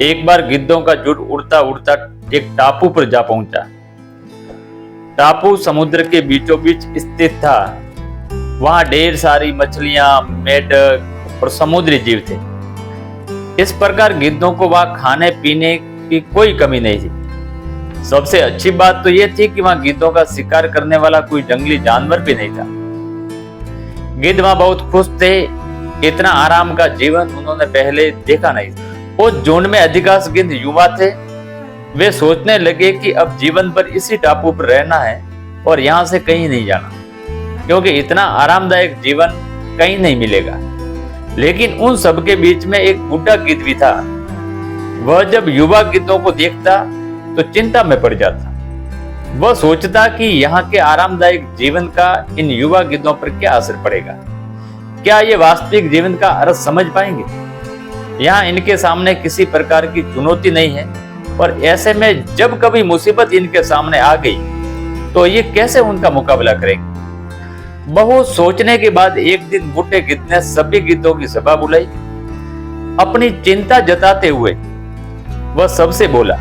एक बार गिद्धों का झुंड उड़ता उड़ता एक टापू पर जा पहुंचा। टापू समुद्र के बीचों बीच स्थित था। वहां ढेर सारी मछलियां, मेढक और समुद्री जीव थे। इस प्रकार गिद्धों को वहां खाने पीने की कोई कमी नहीं थी। सबसे अच्छी बात तो यह थी कि वहां गिद्धों का शिकार करने वाला कोई जंगली जानवर भी नहीं था। गिद्ध वहां बहुत खुश थे। इतना आराम का जीवन उन्होंने पहले देखा नहीं था। उस झुंड में अधिकांश गिद्ध युवा थे। वे सोचने लगे कि अब जीवन भर इसी टापू पर रहना है और यहां से कहीं नहीं जाना, क्योंकि इतना आरामदायक जीवन कहीं नहीं मिलेगा। लेकिन उन सब के बीच में एक बूढ़ा गिद्ध भी था। वह जब युवा गिद्धों को देखता तो चिंता में पड़ जाता। वह सोचता कि यहाँ के आरामदायक जीवन का इन युवा गिद्धों पर क्या असर पड़ेगा। क्या ये वास्तविक जीवन का अर्थ समझ पाएंगे? यहाँ इनके सामने किसी प्रकार की चुनौती नहीं है, और ऐसे में जब कभी मुसीबत इनके सामने आ गई तो ये कैसे उनका मुकाबला करेंगे? बहुत सोचने के बाद एक दिन बूढ़े गिद्ध ने सभी गिद्धों की सभा बुलाई। अपनी चिंता जताते हुए वह सबसे बोला,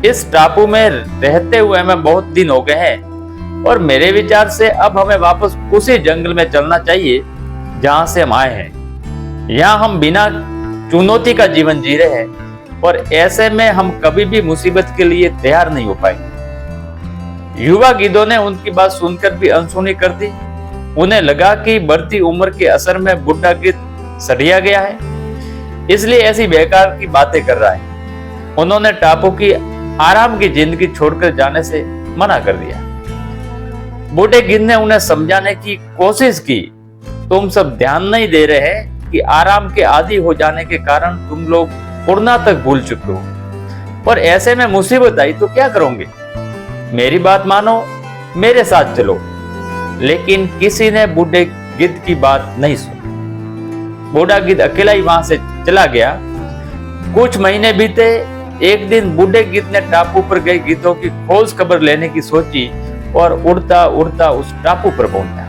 इस टापू में रहते हुए हमें बहुत दिन हो गए हैं, और मेरे विचार से अब हमें वापस उसी जंगल में चलना चाहिए जहां से हम आए हैं। यहाँ हम बिना चुनौती का जीवन जी रहे हैं, और ऐसे में हम कभी भी मुसीबत के लिए तैयार नहीं हो पाएंगे। युवा गिद्धों ने उनकी बात सुनकर भी अनसुनी कर दी। उन्हें लगा कि बढ़ती उम्र के असर में बूढ़ा गिद्ध सड़िया गया है, इसलिए ऐसी बेकार की बातें कर रहा है। उन्होंने टापू की आराम की जिंदगी छोड़कर जाने से मना कर दिया। बूढ़े गिद्ध ने उन्हें समझाने की कोशिश की, तुम सब ध्यान नहीं दे रहे हैं कि आराम के आदी हो जाने के कारण तुम लोग उड़ना तक भूल चुके हो, और ऐसे में मुसीबत आई तो क्या करोगे? मेरी बात मानो, मेरे साथ चलो। लेकिन किसी ने बूढ़े गिद्ध की बात नहीं सुनी। बूढ़ा गिद्ध अकेला ही वहां से चला गया। कुछ महीने बीते। एक दिन बूढ़े गिद्ध ने टापू पर गए गिद्धों की खोज खबर लेने की सोची, और उड़ता उड़ता उस टापू पर पहुंचा।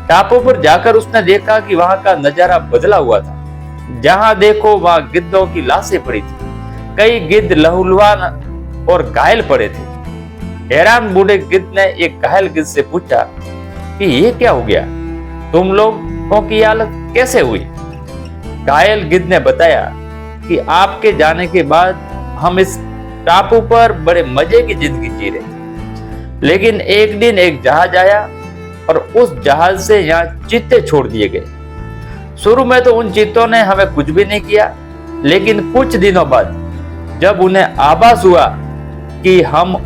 टापू पर जाकर उसने देखा कि वहां का नजारा बदला हुआ था। जहां देखो वहां गिद्धों की लाशें पड़ी थी। कई गिद्ध लहूलुहान और घायल पड़े थे। हैरान बूढ़े गिद्ध ने एक घायल गिद्ध से पूछा कि ये क्या हो गया? तुम लोगों की हालत कैसे हुई? घायल गिद्ध ने बताया कि आपके जाने के बाद हम इस टापू पर बड़े मजे की जिंदगी जी रहे, लेकिन एक दिन एक जहाज आया और उस जहाज से यहाँ चीते छोड़ दिए गए। शुरू में तो उन चीतों ने हमें कुछ भी नहीं किया, लेकिन कुछ दिनों बाद जब उन्हें आभास हुआ कि हम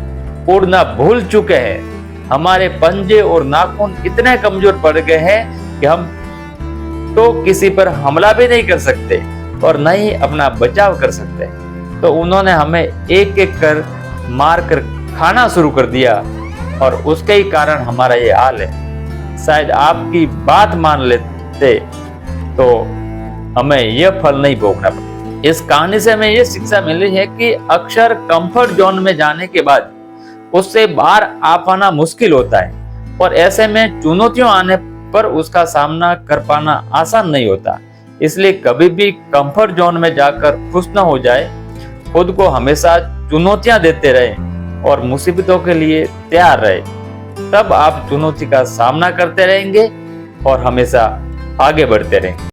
उड़ना भूल चुके हैं, हमारे पंजे और नाखून इतने कमजोर पड़ गए हैं कि हम तो किसी पर हमला भी नहीं कर सकते और न ही अपना बचाव कर सकते, तो उन्होंने हमें एक एक कर मार कर खाना शुरू कर दिया, और उसके ही कारण हमारा ये हाल है। शायद आपकी बात मान लेते तो हमें यह फल नहीं भोगना पड़ता। इस कहानी से हमें यह शिक्षा मिली है कि अक्सर कंफर्ट जोन में जाने के बाद उससे बाहर आ पाना मुश्किल होता है, और ऐसे में चुनौतियों आने पर उसका सामना कर पाना आसान नहीं होता। इसलिए कभी भी कंफर्ट जोन में जाकर खुश न हो जाए। खुद को हमेशा चुनौतियां देते रहे और मुसीबतों के लिए तैयार रहे, तब आप चुनौती का सामना करते रहेंगे और हमेशा आगे बढ़ते रहेंगे।